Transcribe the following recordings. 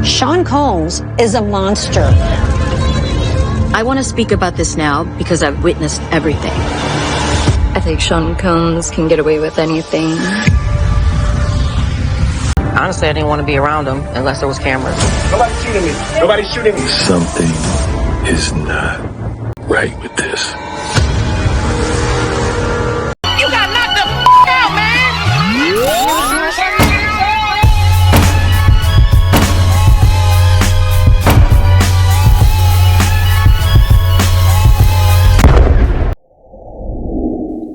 Sean Combs is a monster. I want to speak about this now because I've witnessed everything. I think Sean Combs can get away with anything. Honestly, I didn't want to be around him unless there was cameras. Nobody's shooting me. Nobody's shooting me. Something is not right with this. You got knocked the out, man!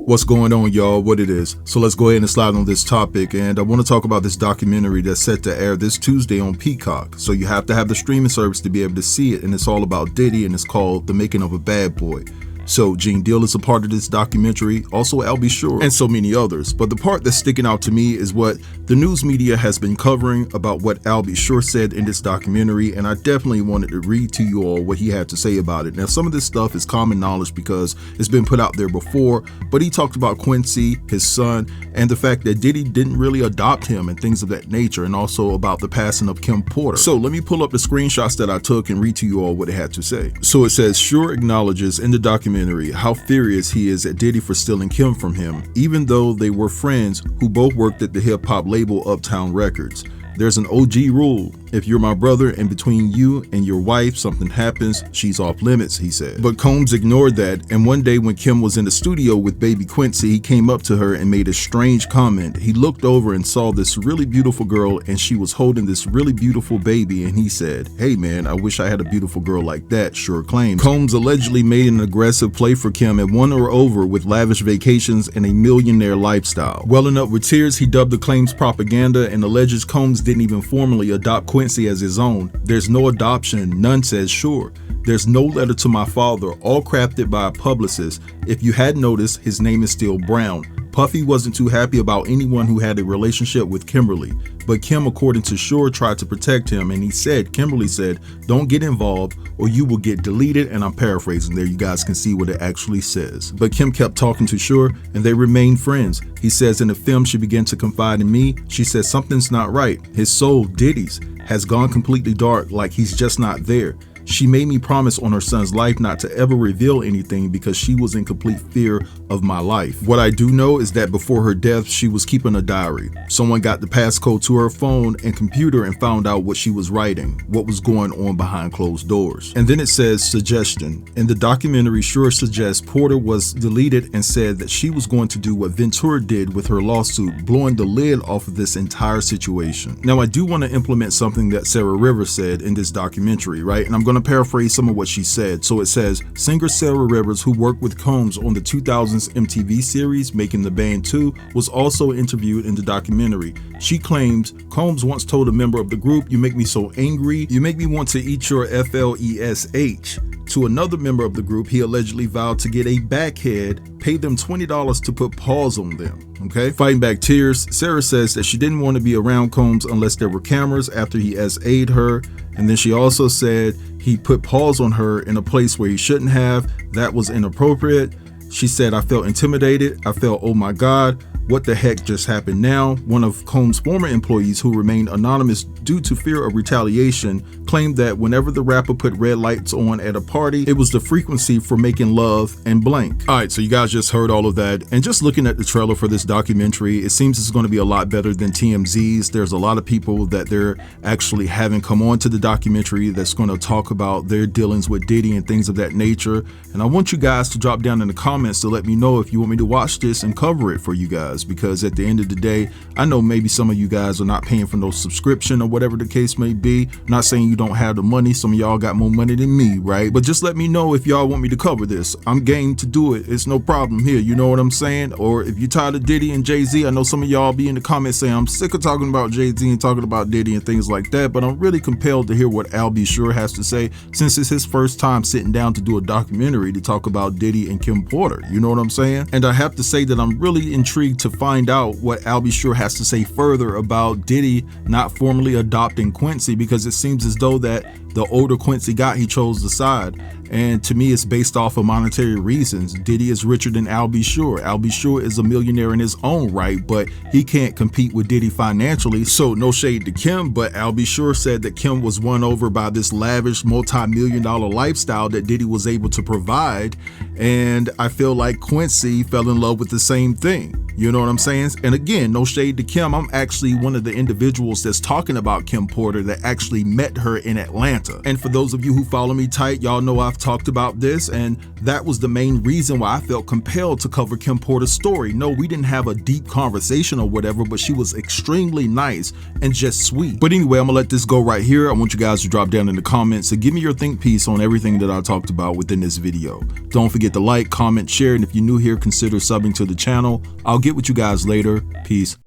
What's going on, y'all? What it is? So let's go ahead and slide on this topic, and I want to talk about this documentary that's set to air this Tuesday on Peacock. So you have to have the streaming service to be able to see it, and it's all about Diddy, and it's called The Making of a Bad Boy. So Gene Deal is a part of this documentary, also Al B. Sure, and so many others. But the part that's sticking out to me is what the news media has been covering about what Al B. Sure said in this documentary, and I definitely wanted to read to you all what he had to say about it. Now, some of this stuff is common knowledge because it's been put out there before, but he talked about Quincy, his son, and the fact that Diddy didn't really adopt him and things of that nature, and also about the passing of Kim Porter. So let me pull up the screenshots that I took and read to you all what it had to say. So it says, Sure acknowledges in the documentary how furious he is at Diddy for stealing Kim from him, even though they were friends who both worked at the hip-hop label Uptown Records. There's an OG rule. If you're my brother and between you and your wife something happens, she's off limits, he said. But Combs ignored that, and one day when Kim was in the studio with baby Quincy, he came up to her and made a strange comment. He looked over and saw this really beautiful girl, and she was holding this really beautiful baby, and he said, "Hey man, I wish I had a beautiful girl like that," Sure claims. Combs allegedly made an aggressive play for Kim and won her over with lavish vacations and a millionaire lifestyle. Welling up with tears, he dubbed the claims propaganda and alleges Combs didn't even formally adopt Quincy as his own. There's no adoption, none, says Sure. There's no letter to my father, all crafted by a publicist. If you had noticed, his name is still Brown. Puffy wasn't too happy about anyone who had a relationship with Kimberly, but Kim, according to Sure, tried to protect him, and Kimberly said, "Don't get involved or you will get deleted," and I'm paraphrasing there, you guys can see what it actually says. But Kim kept talking to Sure, and they remained friends. He says in the film she began to confide in me. She said something's not right. His soul, Diddy's, has gone completely dark, like he's just not there. She made me promise on her son's life not to ever reveal anything because she was in complete fear of my life. What I do know is that before her death, she was keeping a diary. Someone got the passcode to her phone and computer and found out what she was writing, what was going on behind closed doors. And then it says, suggestion. In the documentary, Sure suggests Porter was deleted and said that she was going to do what Ventura did with her lawsuit, blowing the lid off of this entire situation. Now, I do want to implement something that Sarah Rivers said in this documentary, right? And I'm going to paraphrase some of what she said. So it says, singer Sarah Rivers, who worked with Combs on the 2000s MTV series Making the Band 2, was also interviewed in the documentary. She claims Combs once told a member of the group, "You make me so angry, you make me want to eat your FLESH." To another member of the group, he allegedly vowed to get a backhead, pay them $20 to put paws on them. Okay, fighting back tears, Sarah says that she didn't want to be around Combs unless there were cameras after he SA'd her. And then she also said he put paws on her in a place where he shouldn't have. That was inappropriate. She said, "I felt intimidated. I felt, oh my God, what the heck just happened now?" One of Combs' former employees, who remained anonymous due to fear of retaliation, claimed that whenever the rapper put red lights on at a party, it was the frequency for making love and blank. All right, so you guys just heard all of that. And just looking at the trailer for this documentary, it seems it's going to be a lot better than TMZ's. There's a lot of people that they're actually having come on to the documentary that's going to talk about their dealings with Diddy and things of that nature. And I want you guys to drop down in the comments to let me know if you want me to watch this and cover it for you guys, because at the end of the day, I know maybe some of you guys are not paying for no subscription or whatever the case may be. I'm not saying you don't have the money. Some of y'all got more money than me, right? But just let me know if y'all want me to cover this. I'm game to do it. It's no problem here. You know what I'm saying? Or if you're tired of Diddy and Jay-Z, I know some of y'all be in the comments saying I'm sick of talking about Jay-Z and talking about Diddy and things like that, but I'm really compelled to hear what Al B. Sure has to say, since it's his first time sitting down to do a documentary to talk about Diddy and Kim Porter. You know what I'm saying? And I have to say that I'm really intrigued to find out what Albie Shore has to say further about Diddy not formally adopting Quincy, because it seems as though that the older Quincy got, he chose the side. And to me, it's based off of monetary reasons. Diddy is richer than Albie Shore. Albie Shore is a millionaire in his own right, but he can't compete with Diddy financially. So no shade to Kim, but Albie Shore said that Kim was won over by this lavish multi-million-dollar lifestyle that Diddy was able to provide. And I feel like Quincy fell in love with the same thing. You know what I'm saying? And again, no shade to Kim. I'm actually one of the individuals that's talking about Kim Porter that actually met her in Atlanta. And for those of you who follow me tight, y'all know I've talked about this, and that was the main reason why I felt compelled to cover Kim Porter's story. No, we didn't have a deep conversation or whatever, but she was extremely nice and just sweet. But anyway, I'm gonna let this go right here. I want you guys to drop down in the comments and give me your think piece on everything that I talked about within this video. Don't forget to like, comment, share, and if you're new here, consider subbing to the channel. I'll get with you guys later. Peace.